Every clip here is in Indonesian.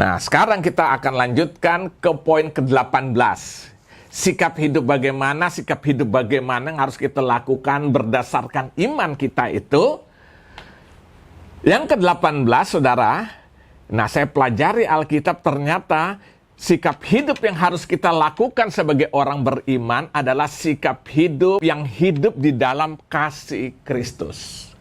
Nah, sekarang kita akan lanjutkan ke poin ke-18. Sikap hidup bagaimana yang harus kita lakukan berdasarkan iman kita itu. Yang ke-18, saudara, nah saya pelajari Alkitab, ternyata sikap hidup yang harus kita lakukan sebagai orang beriman adalah sikap hidup yang hidup di dalam kasih Kristus.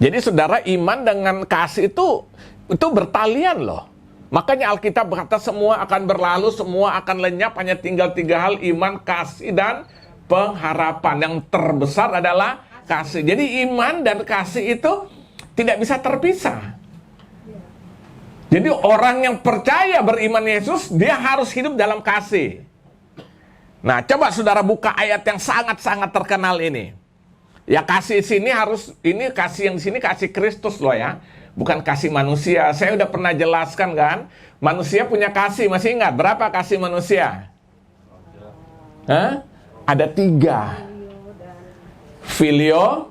Jadi saudara, iman dengan kasih itu bertalian loh. Makanya Alkitab berkata semua akan berlalu, semua akan lenyap, hanya tinggal 3 hal, iman, kasih, dan pengharapan. Yang terbesar adalah kasih. Jadi iman dan kasih itu tidak bisa terpisah. Jadi orang yang percaya beriman Yesus, dia harus hidup dalam kasih. Nah, coba saudara buka ayat yang sangat-sangat terkenal ini. Ya, kasih sini harus, ini kasih yang di sini kasih Kristus loh ya. Bukan kasih manusia. Saya udah pernah jelaskan kan, manusia punya kasih, masih ingat berapa kasih manusia? Hah? Ada 3. Filio,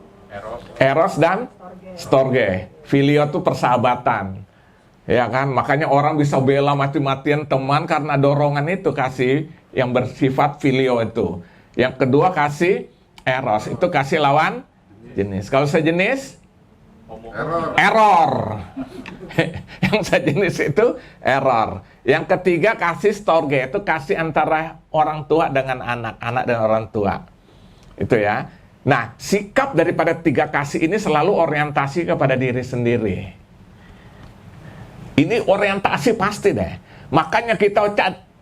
eros, dan storge. Filio itu persahabatan. Ya kan, makanya orang bisa bela mati-matian teman karena dorongan itu, kasih yang bersifat filio itu. Yang kedua kasih eros, itu kasih lawan jenis. Kalau sejenis error. Yang sejenis itu error. Yang ketiga kasih storge, itu kasih antara orang tua dengan anak, anak dan orang tua. Itu ya. Nah, sikap daripada 3 kasih ini selalu orientasi kepada diri sendiri. Ini orientasi pasti deh. Makanya kita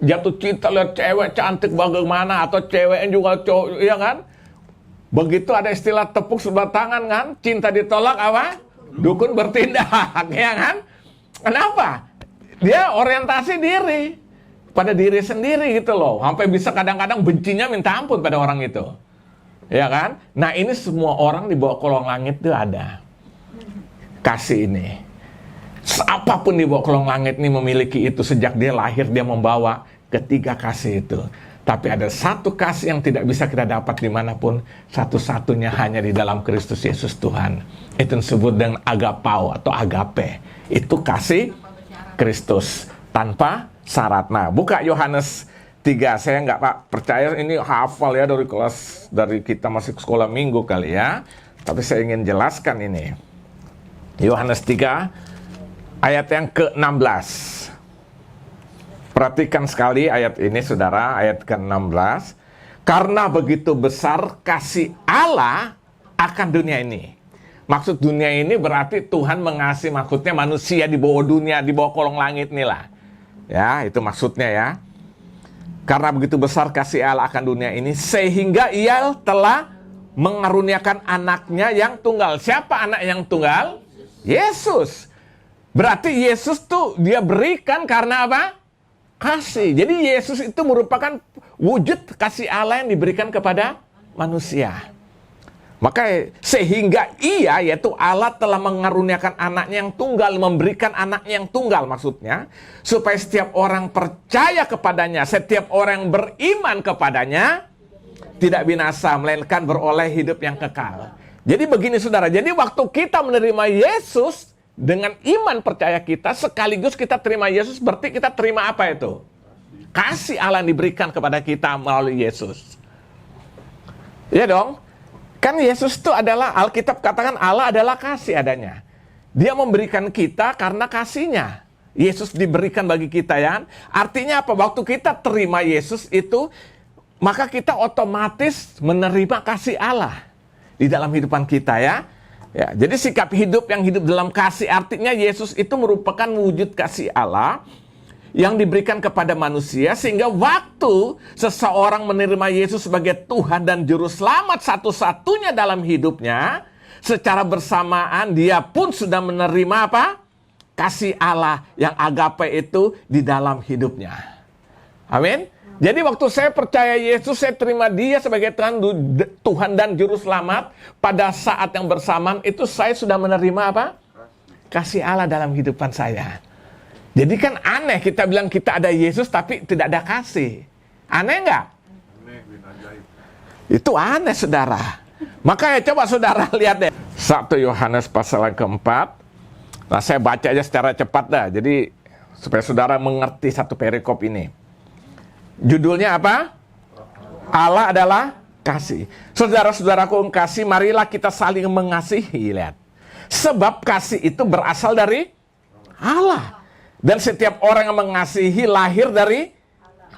jatuh cinta lihat cewek cantik bagaimana, atau cewek juga cowok, ya kan? Begitu ada istilah tepuk sebelah tangan kan, cinta ditolak apa? Dukun bertindak, ya kan? Kenapa? Dia orientasi diri, pada diri sendiri gitu loh. Sampai bisa kadang-kadang bencinya minta ampun pada orang itu. Ya kan? Nah, ini semua orang di bawah kolong langit itu ada kasih ini. Apapun di bawah kolong langit ini memiliki itu. Sejak dia lahir, dia membawa ketiga kasih itu. Tapi ada satu kasih yang tidak bisa kita dapat dimanapun. Satu-satunya hanya di dalam Kristus Yesus Tuhan. Itu disebut dengan agapao atau agape. Itu kasih Kristus tanpa syarat. Nah, buka Yohanes 3. Saya nggak percaya ini hafal ya dari kita masih sekolah minggu kali ya. Tapi saya ingin jelaskan ini. Yohanes 3 ayat yang ke-16. Perhatikan sekali ayat ini saudara, ayat ke-16. Karena begitu besar kasih Allah akan dunia ini. Maksud dunia ini berarti Tuhan mengasihi, maksudnya manusia di bawah dunia, di bawah kolong langit inilah. Ya, itu maksudnya ya. Karena begitu besar kasih Allah akan dunia ini, sehingga ia telah mengaruniakan anaknya yang tunggal. Siapa anak yang tunggal? Yesus. Berarti Yesus tuh dia berikan karena apa? Kasih. Jadi Yesus itu merupakan wujud kasih Allah yang diberikan kepada manusia. Maka sehingga ia, yaitu Allah, telah mengaruniakan anaknya yang tunggal, memberikan anaknya yang tunggal maksudnya, supaya setiap orang percaya kepadanya, setiap orang yang beriman kepadanya, tidak binasa, melainkan beroleh hidup yang kekal. Jadi begini saudara, jadi waktu kita menerima Yesus, dengan iman percaya kita, sekaligus kita terima Yesus, berarti kita terima apa itu? Kasih Allah yang diberikan kepada kita melalui Yesus. Ya dong? Kan Yesus itu adalah, Alkitab katakan Allah adalah kasih adanya. Dia memberikan kita karena kasihnya. Yesus diberikan bagi kita ya. Artinya apa? Waktu kita terima Yesus itu, maka kita otomatis menerima kasih Allah di dalam kehidupan kita ya. Ya, jadi sikap hidup yang hidup dalam kasih, artinya Yesus itu merupakan wujud kasih Allah yang diberikan kepada manusia, sehingga waktu seseorang menerima Yesus sebagai Tuhan dan Juru Selamat satu-satunya dalam hidupnya, secara bersamaan dia pun sudah menerima apa? Kasih Allah yang agape itu di dalam hidupnya. Amin. Jadi waktu saya percaya Yesus, saya terima dia sebagai Tuhan dan Juru Selamat, pada saat yang bersamaan itu saya sudah menerima apa? Kasih Allah dalam kehidupan saya. Jadi kan aneh kita bilang kita ada Yesus tapi tidak ada kasih. Aneh nggak? Itu aneh saudara. Makanya coba saudara lihat deh. 1 Yohanes pasal yang keempat. Nah saya baca aja secara cepat dah. Jadi supaya saudara mengerti satu perikop ini. Judulnya apa? Allah adalah kasih. Saudara-saudaraku yang kasih, marilah kita saling mengasihi. Lihat. Sebab kasih itu berasal dari Allah. Dan setiap orang yang mengasihi lahir dari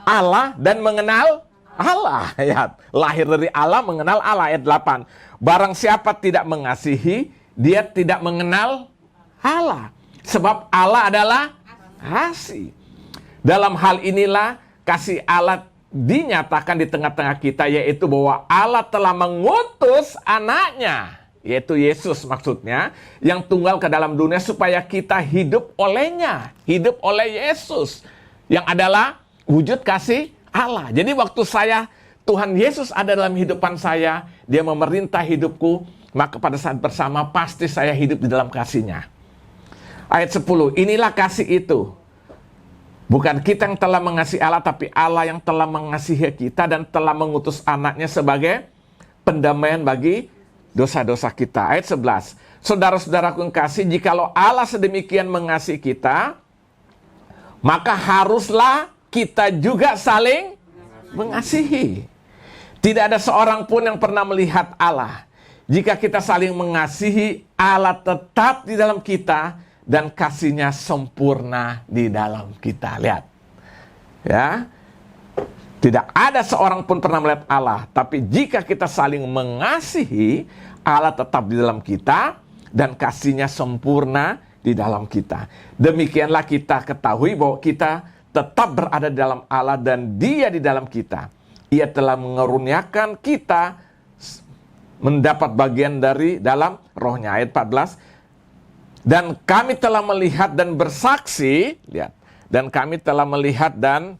Allah dan mengenal Allah. Ya, lahir dari Allah, mengenal Allah. Ayat 8. Barang siapa tidak mengasihi, dia tidak mengenal Allah. Sebab Allah adalah kasih. Dalam hal inilah kasih Allah dinyatakan di tengah-tengah kita, yaitu bahwa Allah telah mengutus anaknya, yaitu Yesus maksudnya, yang tunggal ke dalam dunia supaya kita hidup olehnya, hidup oleh Yesus, yang adalah wujud kasih Allah. Jadi waktu Tuhan Yesus ada dalam kehidupan saya, dia memerintah hidupku, maka pada saat bersama pasti saya hidup di dalam kasih-Nya. Ayat 10, inilah kasih itu. Bukan kita yang telah mengasihi Allah, tapi Allah yang telah mengasihi kita dan telah mengutus anaknya sebagai pendamaian bagi dosa-dosa kita. Ayat 11. Saudara-saudaraku yang kasih, jikalau Allah sedemikian mengasihi kita, maka haruslah kita juga saling mengasihi. Tidak ada seorang pun yang pernah melihat Allah. Jika kita saling mengasihi, Allah tetap di dalam kita dan kasih-Nya sempurna di dalam kita. Lihat. Ya. Tidak ada seorang pun pernah melihat Allah, tapi jika kita saling mengasihi, Allah tetap di dalam kita dan kasih-Nya sempurna di dalam kita. Demikianlah kita ketahui bahwa kita tetap berada di dalam Allah dan Dia di dalam kita. Ia telah mengaruniakan kita mendapat bagian dari dalam rohnya. Ayat 14. Dan kami telah melihat dan bersaksi, lihat. Dan kami telah melihat dan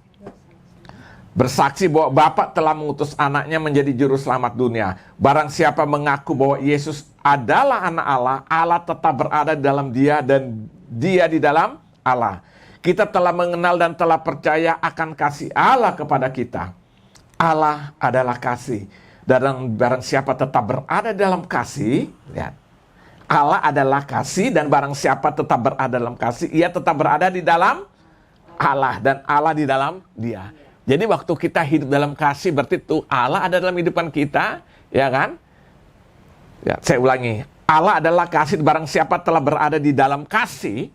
bersaksi bahwa Bapa telah mengutus anaknya menjadi juru selamat dunia. Barang siapa mengaku bahwa Yesus adalah anak Allah, Allah tetap berada di dalam dia dan dia di dalam Allah. Kita telah mengenal dan telah percaya akan kasih Allah kepada kita. Allah adalah kasih. Dan barang siapa tetap berada dalam kasih, lihat. Allah adalah kasih dan barang siapa tetap berada dalam kasih, ia tetap berada di dalam Allah dan Allah di dalam dia. Jadi waktu kita hidup dalam kasih berarti itu Allah ada dalam kehidupan kita, ya kan? Ya, saya ulangi. Allah adalah kasih, barang siapa telah berada di dalam kasih,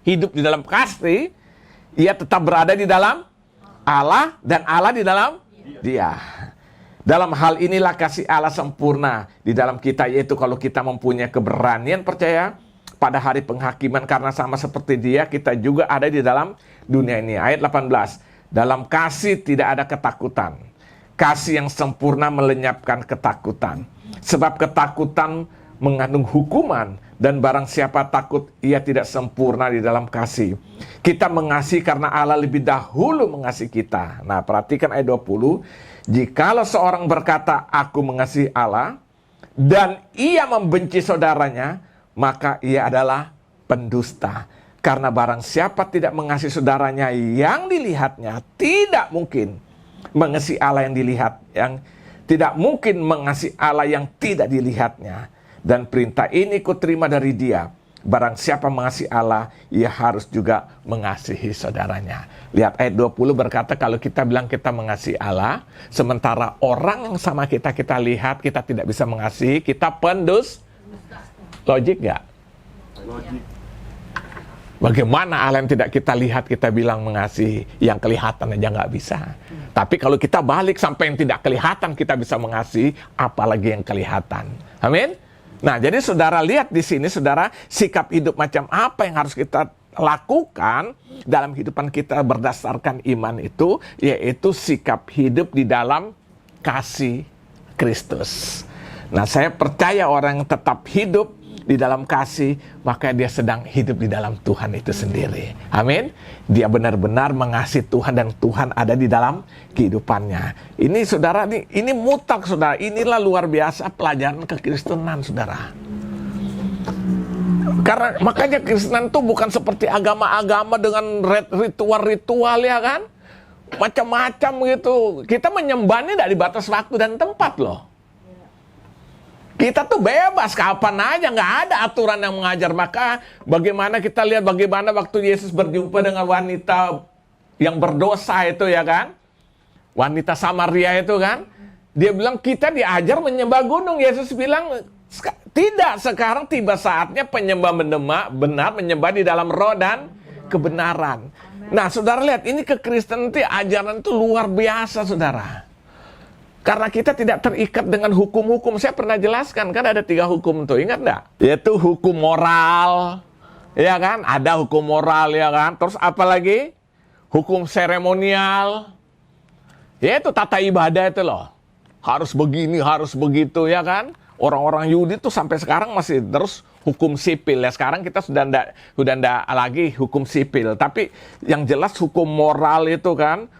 hidup di dalam kasih, ia tetap berada di dalam Allah dan Allah di dalam dia. Dalam hal inilah kasih Allah sempurna di dalam kita, yaitu kalau kita mempunyai keberanian percaya pada hari penghakiman, karena sama seperti Dia, kita juga ada di dalam dunia ini. Ayat 18, dalam kasih tidak ada ketakutan. Kasih yang sempurna melenyapkan ketakutan. Sebab ketakutan mengandung hukuman, dan barang siapa takut, ia tidak sempurna di dalam kasih. Kita mengasihi karena Allah lebih dahulu mengasihi kita. Nah, perhatikan ayat 20. Jikalau seorang berkata, aku mengasihi Allah, dan ia membenci saudaranya, maka ia adalah pendusta. Karena barang siapa tidak mengasihi saudaranya yang dilihatnya, tidak mungkin mengasihi Allah yang dilihat. Yang tidak mungkin mengasihi Allah yang tidak dilihatnya. Dan perintah ini kuterima dari Dia. Barang siapa mengasihi Allah, ia harus juga mengasihi saudaranya. Lihat ayat 20 berkata, kalau kita bilang kita mengasihi Allah, sementara orang yang sama kita lihat, kita tidak bisa mengasihi, kita pendus. Logik gak? Logik. Bagaimana Allah yang tidak kita lihat, kita bilang mengasihi, yang kelihatan aja gak bisa. Tapi kalau kita balik sampai yang tidak kelihatan kita bisa mengasihi, apalagi yang kelihatan. Amin? Nah, jadi saudara lihat di sini, saudara, sikap hidup macam apa yang harus kita lakukan dalam kehidupan kita berdasarkan iman itu, yaitu sikap hidup di dalam kasih Kristus. Nah, saya percaya orang yang tetap hidup di dalam kasih, maka dia sedang hidup di dalam Tuhan itu sendiri. Amin. Dia benar-benar mengasihi Tuhan dan Tuhan ada di dalam kehidupannya. Ini saudara, ini mutlak saudara. Inilah luar biasa pelajaran kekristenan saudara. Karena makanya Kristen itu bukan seperti agama-agama dengan ritual-ritual ya kan. Macam-macam gitu. Kita menyembahnya tidak di batas waktu dan tempat loh. Kita tuh bebas kapan aja, nggak ada aturan yang mengajar. Maka bagaimana kita lihat bagaimana waktu Yesus berjumpa dengan wanita yang berdosa itu ya kan, wanita Samaria itu kan, dia bilang kita diajar menyembah gunung. Yesus bilang tidak, sekarang tiba saatnya penyembah benar menyembah di dalam roh dan kebenaran. Nah saudara lihat, ini kekristenan itu ajaran itu luar biasa saudara. Karena kita tidak terikat dengan hukum-hukum. Saya pernah jelaskan, kan ada 3 hukum tuh, ingat enggak? Yaitu hukum moral, ya kan? Ada hukum moral, ya kan? Terus apa lagi? Hukum seremonial. Yaitu tata ibadah itu loh. Harus begini, harus begitu, ya kan? Orang-orang Yahudi tuh sampai sekarang masih terus hukum sipil. Ya sekarang kita sudah enggak lagi hukum sipil. Tapi yang jelas hukum moral itu kan,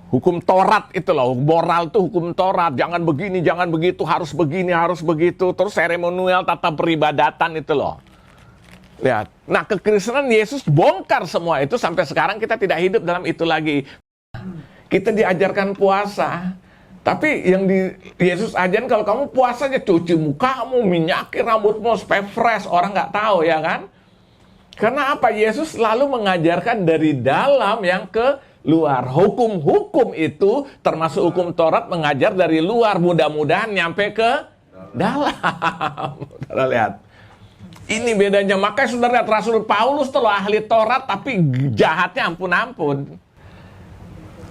hukum Taurat itu loh, moral itu hukum Taurat. Jangan begini, jangan begitu, harus begini, harus begitu. Terus seremonial, tata peribadatan itu loh. Lihat. Nah, kekristenan Yesus bongkar semua itu, sampai sekarang kita tidak hidup dalam itu lagi. Kita diajarkan puasa. Tapi yang Yesus ajarin, kalau kamu puasa aja cuci mukamu, minyaki rambutmu supaya fresh, orang nggak tahu ya kan? Karena apa? Yesus selalu mengajarkan dari dalam yang ke luar. Hukum-hukum itu termasuk hukum Taurat mengajar dari luar, mudah-mudahan nyampe ke dalam. Saudara lihat. Ini bedanya. Makanya saudara lihat, Rasul Paulus tuh ahli Taurat tapi jahatnya ampun-ampun.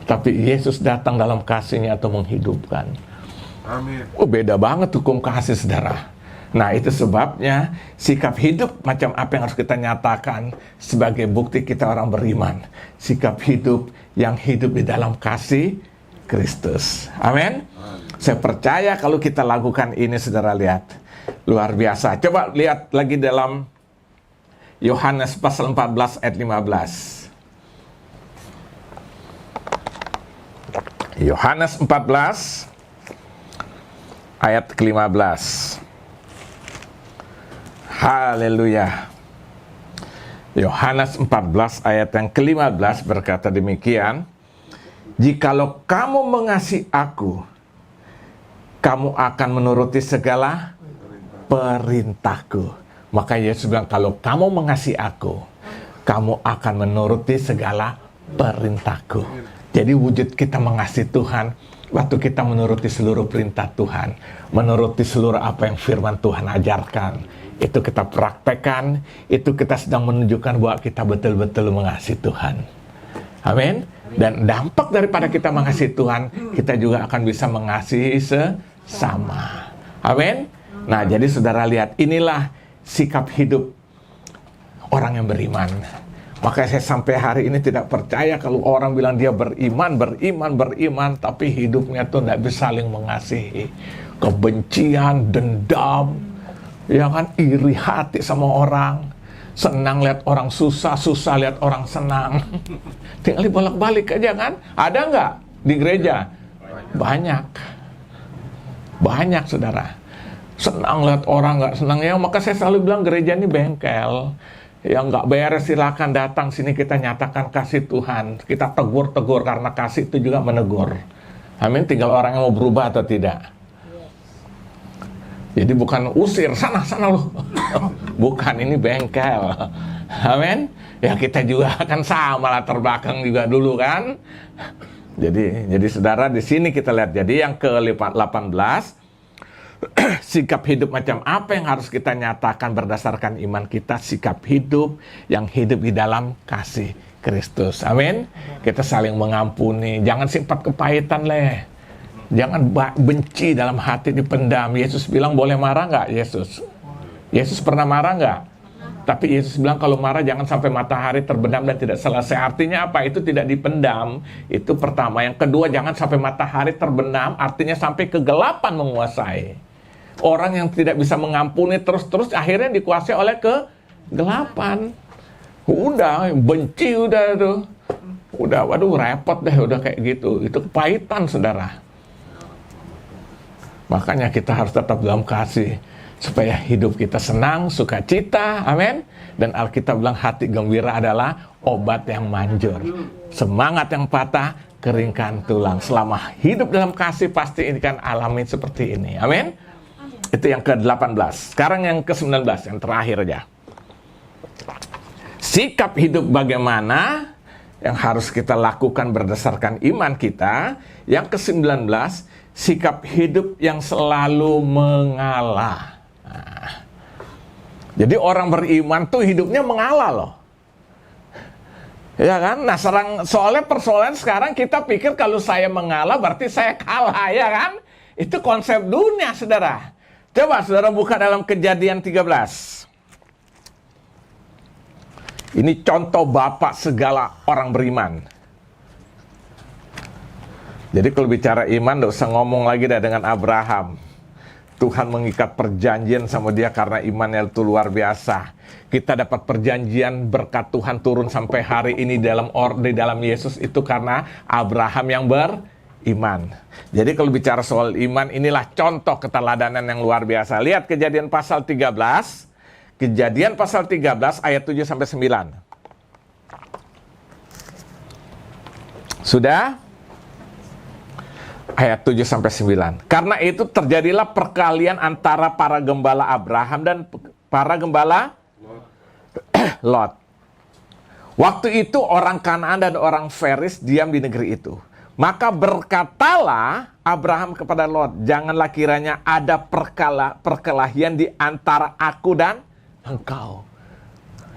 Tapi Yesus datang dalam kasihnya atau menghidupkan. Amin. Oh, beda banget hukum kasih saudara. Nah itu sebabnya sikap hidup macam apa yang harus kita nyatakan sebagai bukti kita orang beriman. Sikap hidup yang hidup di dalam kasih Kristus. Amin. Saya percaya kalau kita lakukan ini saudara lihat. Luar biasa. Coba lihat lagi dalam Yohanes pasal 14 ayat 15. Yohanes 14 ayat ke-15. Haleluya. Yohanes 14 ayat yang ke-15 berkata demikian. Jikalau kamu mengasihi aku, kamu akan menuruti segala perintahku. Maka Yesus bilang, kalau kamu mengasihi aku, kamu akan menuruti segala perintahku. Jadi wujud kita mengasihi Tuhan, waktu kita menuruti seluruh perintah Tuhan, menuruti seluruh apa yang firman Tuhan ajarkan. Itu kita praktekkan, itu kita sedang menunjukkan bahwa kita betul-betul mengasihi Tuhan. Amin. Dan dampak daripada kita mengasihi Tuhan, kita juga akan bisa mengasihi sesama. Amin. Nah, jadi saudara lihat, inilah sikap hidup orang yang beriman. Maka saya sampai hari ini tidak percaya kalau orang bilang dia beriman, tapi hidupnya tuh tidak bisa saling mengasihi. Kebencian, dendam, ya kan, iri hati sama orang, senang lihat orang susah lihat orang senang. Tinggal bolak-balik aja kan. Ada nggak di gereja? Banyak saudara. Senang lihat orang nggak senang ya. Maka saya selalu bilang gereja ini bengkel. Yang nggak beres silakan datang sini, kita nyatakan kasih Tuhan. Kita tegur karena kasih itu juga menegur. Amin. Tinggal orang yang mau berubah atau tidak. Jadi bukan usir, sana loh. Bukan, ini bengkel. Amin. Ya kita juga kan sama latar belakang juga dulu kan. Jadi saudara di sini kita lihat. Jadi yang ke-18, sikap hidup macam apa yang harus kita nyatakan berdasarkan iman kita. Sikap hidup yang hidup di dalam kasih Kristus. Amin. Kita saling mengampuni. Jangan simpat kepahitan leh. Jangan benci dalam hati dipendam. Yesus bilang boleh marah nggak? Yesus pernah marah nggak? Tapi Yesus bilang kalau marah jangan sampai matahari terbenam dan tidak selesai. Artinya apa? Itu tidak dipendam. Itu pertama. Yang kedua, jangan sampai matahari terbenam. Artinya sampai kegelapan menguasai. Orang yang tidak bisa mengampuni terus akhirnya dikuasai oleh kegelapan. Udah, benci udah itu. Udah, waduh repot deh udah kayak gitu. Itu kepahitan saudara. Makanya kita harus tetap dalam kasih. Supaya hidup kita senang, sukacita, amin. Dan Alkitab bilang hati gembira adalah obat yang manjur. Semangat yang patah, keringkan tulang. Selama hidup dalam kasih pasti ini kan alami seperti ini, amin. Itu yang ke-18. Sekarang yang ke-19, yang terakhir aja. Sikap hidup bagaimana yang harus kita lakukan berdasarkan iman kita. Yang ke-19, sikap hidup yang selalu mengalah. Nah, jadi orang beriman tuh hidupnya mengalah loh. Ya kan? Nah, soalnya persoalan sekarang kita pikir kalau saya mengalah berarti saya kalah, ya kan? Itu konsep dunia, saudara. Coba saudara buka dalam Kejadian 13. Ini contoh bapak segala orang beriman. Jadi kalau bicara iman, tidak usah ngomong lagi dah dengan Abraham. Tuhan mengikat perjanjian sama dia karena imannya itu luar biasa. Kita dapat perjanjian berkat Tuhan turun sampai hari ini di dalam Yesus itu karena Abraham yang beriman. Jadi kalau bicara soal iman, inilah contoh keteladanan yang luar biasa. Lihat Kejadian pasal 13. Kejadian pasal 13 ayat 7 sampai 9. Sudah? Ayat 7 sampai 9. Karena itu terjadilah perkalian antara para gembala Abraham dan para gembala Lot. Waktu itu orang Kanaan dan orang Feris diam di negeri itu. Maka berkatalah Abraham kepada Lot, janganlah kiranya ada perkelahian di antara aku dan engkau.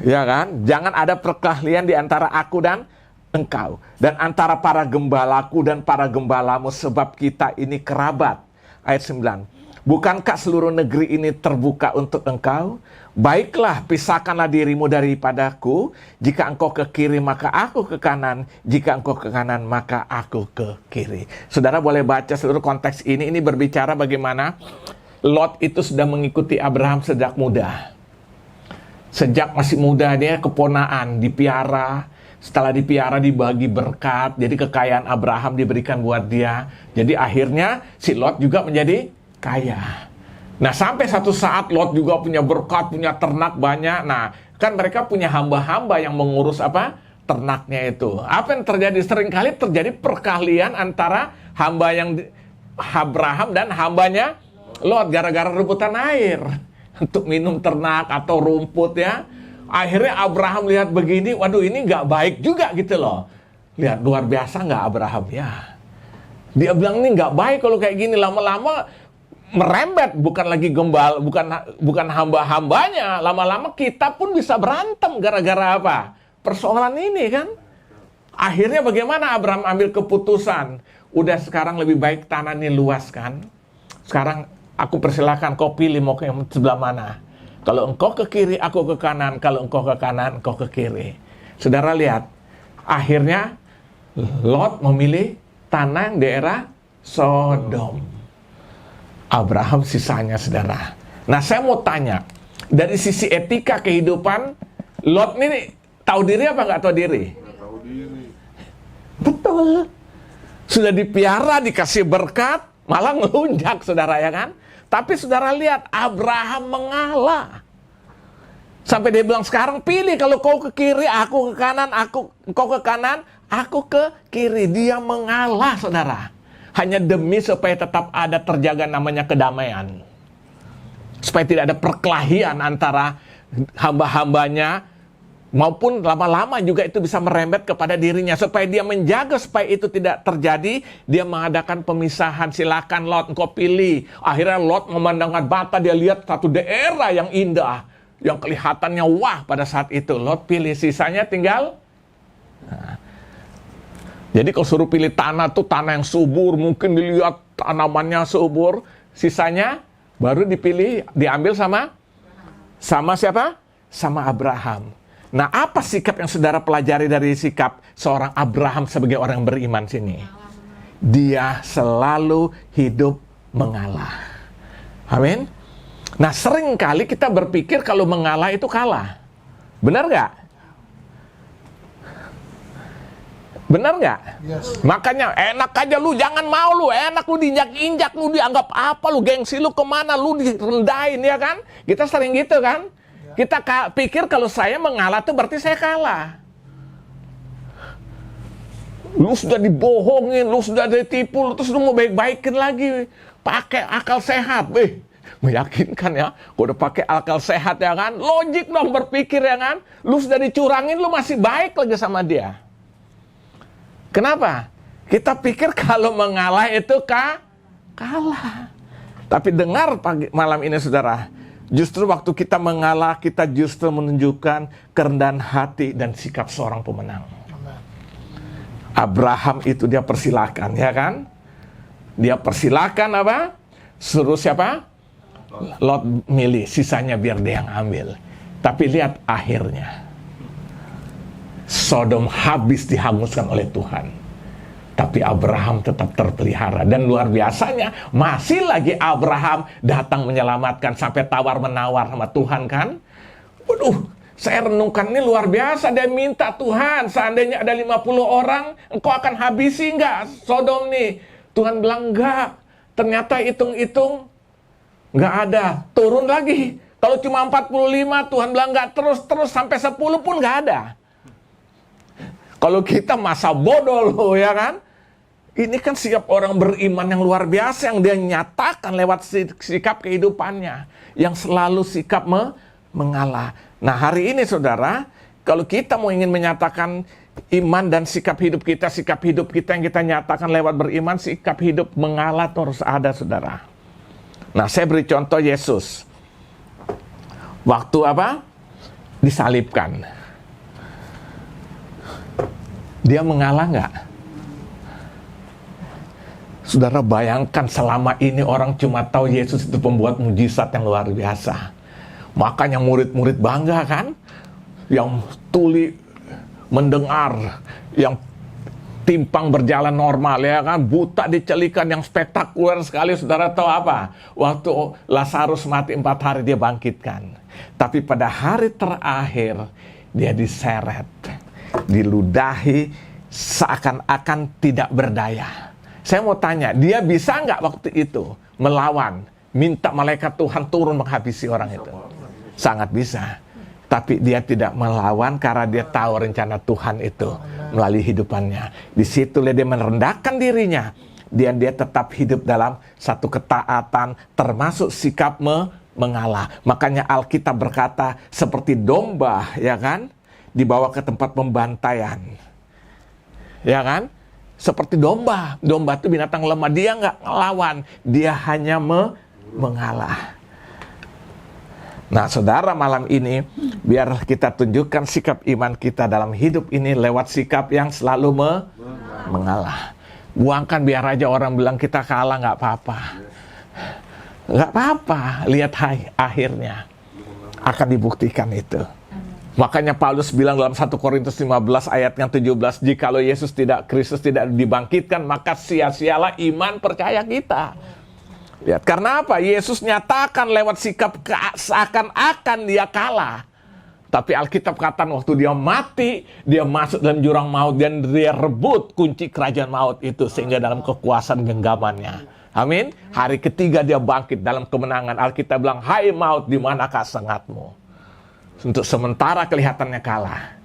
Ya kan? Jangan ada perkelahian di antara aku dan engkau. Dan antara para gembalaku dan para gembalamu, sebab kita ini kerabat. Ayat 9. Bukankah seluruh negeri ini terbuka untuk engkau? Baiklah, pisahkanlah dirimu daripadaku. Jika engkau ke kiri, maka aku ke kanan. Jika engkau ke kanan, maka aku ke kiri. Saudara boleh baca seluruh konteks ini. Ini berbicara bagaimana Lot itu sudah mengikuti Abraham sejak muda. Sejak masih muda dia keponaan, dipiara. Setelah dipiara dibagi berkat. Jadi kekayaan Abraham diberikan buat dia. Jadi akhirnya si Lot juga menjadi kaya. Nah, sampai satu saat Lot juga punya berkat, punya ternak banyak. Nah, kan mereka punya hamba-hamba yang mengurus apa? Ternaknya itu. Apa yang terjadi? Seringkali terjadi perkalian antara hamba yang Abraham dan hambanya Lot gara-gara rebutan air untuk minum ternak atau rumput ya. Akhirnya Abraham lihat begini, waduh ini nggak baik juga gitu loh. Lihat luar biasa nggak Abraham ya. Dia bilang ini nggak baik kalau kayak gini, lama-lama merembet, bukan lagi gembal, bukan hamba-hambanya. Lama-lama kita pun bisa berantem gara-gara apa? Persoalan ini kan. Akhirnya bagaimana Abraham ambil keputusan? Udah sekarang lebih baik tanah ini luas kan. Sekarang aku persilakan kau pilih mau ke sebelah mana. Kalau engkau ke kiri, aku ke kanan. Kalau engkau ke kanan, engkau ke kiri. Saudara lihat, akhirnya Lot memilih tanah yang daerah Sodom. Abraham sisanya, saudara. Nah, saya mau tanya, dari sisi etika kehidupan, Lot ini tahu diri apa nggak tahu diri? Tahu diri. Betul. Sudah dipiara, dikasih berkat, malah ngelunjak, saudara ya kan? Tapi saudara lihat, Abraham mengalah. Sampai dia bilang, sekarang pilih, kalau kau ke kiri, aku ke kanan, kau ke kanan, aku ke kiri. Dia mengalah, saudara. Hanya demi supaya tetap ada terjaga namanya kedamaian. Supaya tidak ada perkelahian antara hamba-hambanya, maupun lama-lama juga itu bisa merembet kepada dirinya. Supaya dia menjaga supaya itu tidak terjadi, dia mengadakan pemisahan. Silakan Lot, engkau pilih. Akhirnya Lot memandangkan mata, dia lihat satu daerah yang indah, yang kelihatannya wah pada saat itu. Lot pilih, sisanya tinggal. Nah, jadi kalau suruh pilih tanah tuh tanah yang subur, mungkin dilihat tanamannya subur, sisanya baru dipilih, diambil sama siapa? Sama Abraham. Nah, apa sikap yang saudara pelajari dari sikap seorang Abraham sebagai orang yang beriman sini? Dia selalu hidup mengalah. Amin. Nah, sering kali kita berpikir kalau mengalah itu kalah. Benar nggak? Benar nggak? Yes. Makanya enak aja lu, jangan mau lu, enak lu diinjak-injak, lu dianggap apa, lu gengsi lu kemana, lu direndahin ya kan? Kita sering gitu kan? Kita pikir kalau saya mengalah tuh berarti saya kalah. Lu sudah dibohongin, lu sudah ditipu, lu terus lu mau baik-baikin lagi. Pakai akal sehat. Meyakinkan ya. Kau udah pakai akal sehat ya kan. Logik dong berpikir ya kan. Lu sudah dicurangin, lu masih baik lagi sama dia. Kenapa? Kita pikir kalau mengalah itu kalah. Tapi dengar malam ini saudara. Justru waktu kita mengalah, kita justru menunjukkan kerendahan hati dan sikap seorang pemenang. Abraham itu dia persilakan, ya kan? Dia persilakan apa? Suruh siapa? Lot milih, sisanya biar dia yang ambil. Tapi lihat akhirnya. Sodom habis dihanguskan oleh Tuhan. Tapi Abraham tetap terpelihara. Dan luar biasanya, masih lagi Abraham datang menyelamatkan sampai tawar-menawar sama Tuhan kan? Waduh, saya renungkan ini luar biasa. Dia minta Tuhan, seandainya ada 50 orang, engkau akan habisi enggak Sodom nih? Tuhan bilang enggak. Ternyata hitung-hitung enggak ada. Turun lagi. Kalau cuma 45, Tuhan bilang enggak. Terus sampai 10 pun enggak ada. Kalau kita masa bodoh loh ya kan. Ini kan sikap orang beriman yang luar biasa yang dia nyatakan lewat sikap kehidupannya. Yang selalu sikap mengalah. Nah hari ini saudara, kalau kita mau ingin menyatakan iman dan sikap hidup kita yang kita nyatakan lewat beriman, sikap hidup mengalah terus ada saudara. Nah saya beri contoh Yesus. Waktu apa? Disalibkan. Dia mengalah nggak? Saudara bayangkan selama ini orang cuma tahu Yesus itu pembuat mujizat yang luar biasa. Makanya murid-murid bangga kan? Yang tuli mendengar, yang timpang berjalan normal ya kan? Buta dicelikan, yang spektakuler sekali. Saudara tahu apa? Waktu Lazarus mati 4 hari dia bangkitkan. Tapi pada hari terakhir dia diseret, diludahi seakan-akan tidak berdaya. Saya mau tanya, dia bisa nggak waktu itu melawan, minta malaikat Tuhan turun menghabisi orang itu? Sangat bisa. Tapi dia tidak melawan karena dia tahu rencana Tuhan itu melalui hidupannya. Di situ dia merendahkan dirinya. Dan dia tetap hidup dalam satu ketaatan, termasuk sikap mengalah. Makanya Alkitab berkata, seperti domba, ya kan? Dibawa ke tempat pembantaian. Ya kan? Seperti domba. Domba itu binatang lemah. Dia nggak ngelawan. Dia hanya mengalah. Nah saudara malam ini, biar kita tunjukkan sikap iman kita dalam hidup ini lewat sikap yang selalu mengalah. Buangkan biar aja orang bilang kita kalah, nggak apa-apa. Nggak apa-apa. Lihat akhirnya. Akan dibuktikan itu. Makanya Paulus bilang dalam 1 Korintus 15 ayat yang 17, jikalau Kristus tidak dibangkitkan, maka sia-sialah iman percaya kita. Lihat, karena apa? Yesus nyatakan lewat sikap seakan-akan dia kalah. Tapi Alkitab katakan waktu dia mati, dia masuk dalam jurang maut dan dia rebut kunci kerajaan maut itu sehingga dalam kekuasaan genggamannya. Amin. Hari ketiga dia bangkit dalam kemenangan. Alkitab bilang, hai maut, di manakah sengatmu? Untuk sementara kelihatannya kalah,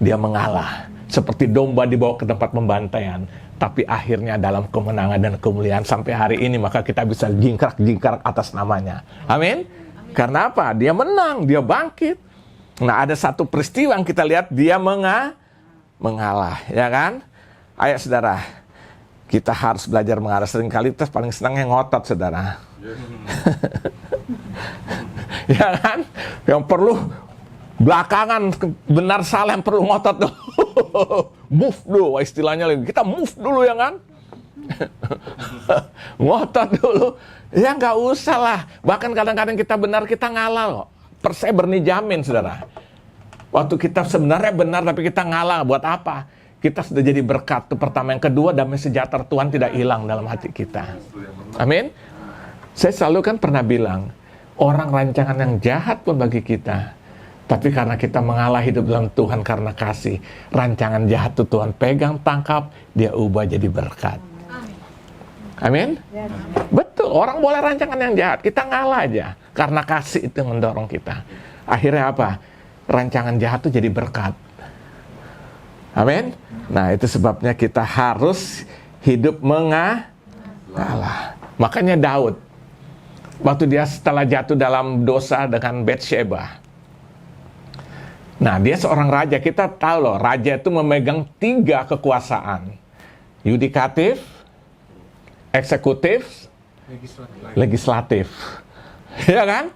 dia mengalah. Seperti domba dibawa ke tempat pembantaian. Tapi akhirnya dalam kemenangan dan kemuliaan sampai hari ini, maka kita bisa jingkrak-jingkrak atas namanya. Amin. Karena apa? Dia menang, dia bangkit. Nah ada satu peristiwa yang kita lihat, dia mengalah. Ya kan? Ayo saudara, kita harus belajar mengalah. Seringkali kita paling senangnya ngotot saudara. Ya kan? Yang perlu belakangan benar salah yang perlu ngotot dulu. Move dulu istilahnya lagi. Kita move dulu ya kan? Ngotot dulu. Ya nggak usah lah. Bahkan kadang-kadang kita benar kita ngalah loh. Saya berani jamin saudara. Waktu kita sebenarnya benar tapi kita ngalah buat apa? Kita sudah jadi berkat. Itu pertama. Yang kedua, damai sejahtera Tuhan tidak hilang dalam hati kita. Amin. Saya selalu kan pernah bilang, orang rancangan yang jahat pun bagi kita. Tapi karena kita mengalah hidup dalam Tuhan karena kasih, rancangan jahat itu Tuhan pegang, tangkap, dia ubah jadi berkat. Amin? Betul, orang boleh rancangan yang jahat, kita ngalah aja. Karena kasih itu yang mendorong kita. Akhirnya apa? Rancangan jahat itu jadi berkat. Amin? Nah itu sebabnya kita harus hidup mengalah. Makanya Daud, Waktu dia setelah jatuh dalam dosa dengan Batsheba. Nah, dia seorang raja. Kita tahu loh, raja itu memegang 3 kekuasaan. Yudikatif, eksekutif, legislatif. Ya kan?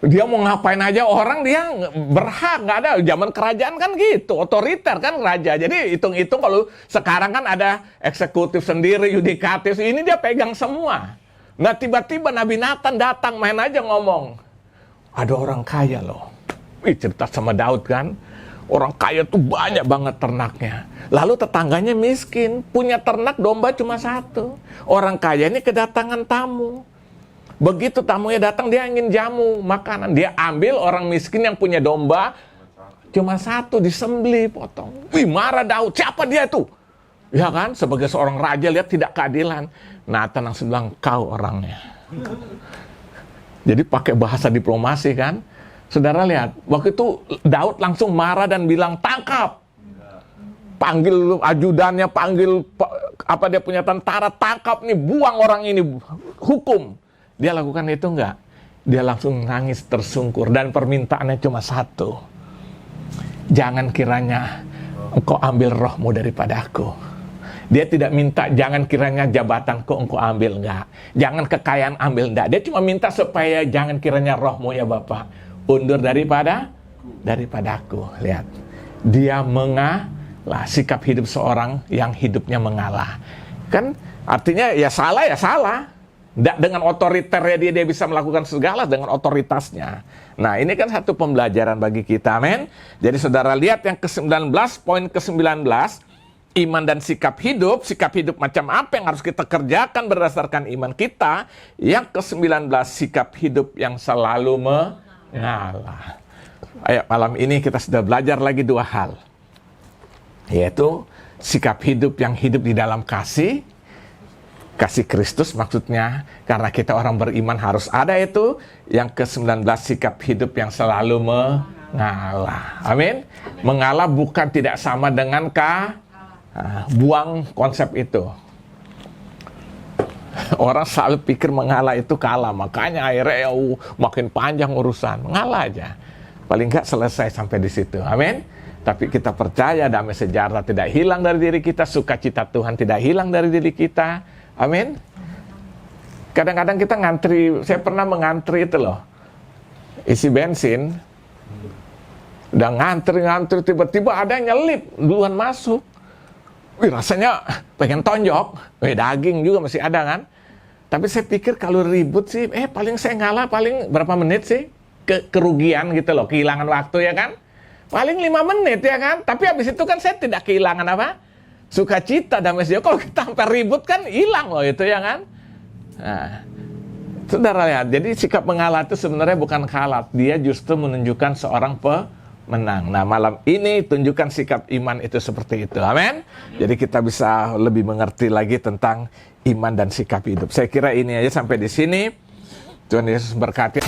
Dia mau ngapain aja orang dia berhak, nggak ada. Zaman kerajaan kan gitu, otoriter kan raja. Jadi hitung-hitung kalau sekarang kan ada eksekutif sendiri, yudikatif, ini dia pegang semua. Nah tiba-tiba Nabi Nathan datang main aja ngomong, ada orang kaya loh. Cerita sama Daud kan, orang kaya tuh banyak banget ternaknya. Lalu tetangganya miskin, punya ternak domba cuma 1. Orang kaya ini kedatangan tamu. Begitu tamunya datang, dia ingin jamu, makanan. Dia ambil orang miskin yang punya domba, cuma 1, disembelih, potong. Wih, marah Daud, siapa dia tuh? Ya kan, sebagai seorang raja, lihat tidak keadilan. Nathan langsung bilang, kau orangnya. Jadi pakai bahasa diplomasi kan. Saudara lihat, waktu itu Daud langsung marah dan bilang, tangkap. Panggil ajudannya, panggil apa dia punya tentara, tangkap nih, buang orang ini, hukum. Dia lakukan itu enggak? Dia langsung nangis tersungkur dan permintaannya cuma 1. Jangan kiranya engkau ambil rohmu daripada aku. Dia tidak minta jangan kiranya jabatanku engkau ambil, enggak. Jangan kekayaan ambil, enggak. Dia cuma minta supaya jangan kiranya rohmu ya Bapak undur daripada aku. Lihat. Dia mengalah, sikap hidup seorang yang hidupnya mengalah. Kan artinya ya salah ya salah. Dengan otoriternya dia bisa melakukan segala dengan otoritasnya. Nah ini kan satu pembelajaran bagi kita, amin. Jadi saudara lihat yang ke-19, poin ke-19, iman dan sikap hidup macam apa yang harus kita kerjakan berdasarkan iman kita. Yang ke-19, sikap hidup yang selalu mengalah. Ayo malam ini kita sudah belajar lagi 2 hal. Yaitu sikap hidup yang hidup di dalam kasih Kristus maksudnya, karena kita orang beriman harus ada itu. Yang ke-19, sikap hidup yang selalu mengalah. Amin. Mengalah bukan tidak sama dengan buang konsep itu. Orang selalu pikir mengalah itu kalah, makanya akhirnya makin panjang urusan. Mengalah aja, paling nggak selesai sampai di situ. Amin. Tapi kita percaya damai sejahtera tidak hilang dari diri kita, sukacita Tuhan tidak hilang dari diri kita. Amin. Kadang-kadang kita ngantri, saya pernah mengantri itu loh, isi bensin, udah ngantri, tiba-tiba ada yang nyelip, duluan masuk. Wih, rasanya pengen tonjok. Wih, daging juga masih ada kan. Tapi saya pikir kalau ribut sih, paling saya ngalah paling berapa menit sih, kerugian gitu loh, kehilangan waktu ya kan. Paling 5 menit ya kan. Tapi habis itu kan saya tidak kehilangan apa? Sukacita, damai sejahtera. Kalau kita sampai ribut kan hilang loh itu ya kan. Nah, saudara lihat, jadi sikap mengalah itu sebenarnya bukan kalah, dia justru menunjukkan seorang pemenang. Nah malam ini tunjukkan sikap iman itu seperti itu, amin. Jadi kita bisa lebih mengerti lagi tentang iman dan sikap hidup. Saya kira ini aja sampai di sini. Tuhan Yesus berkati.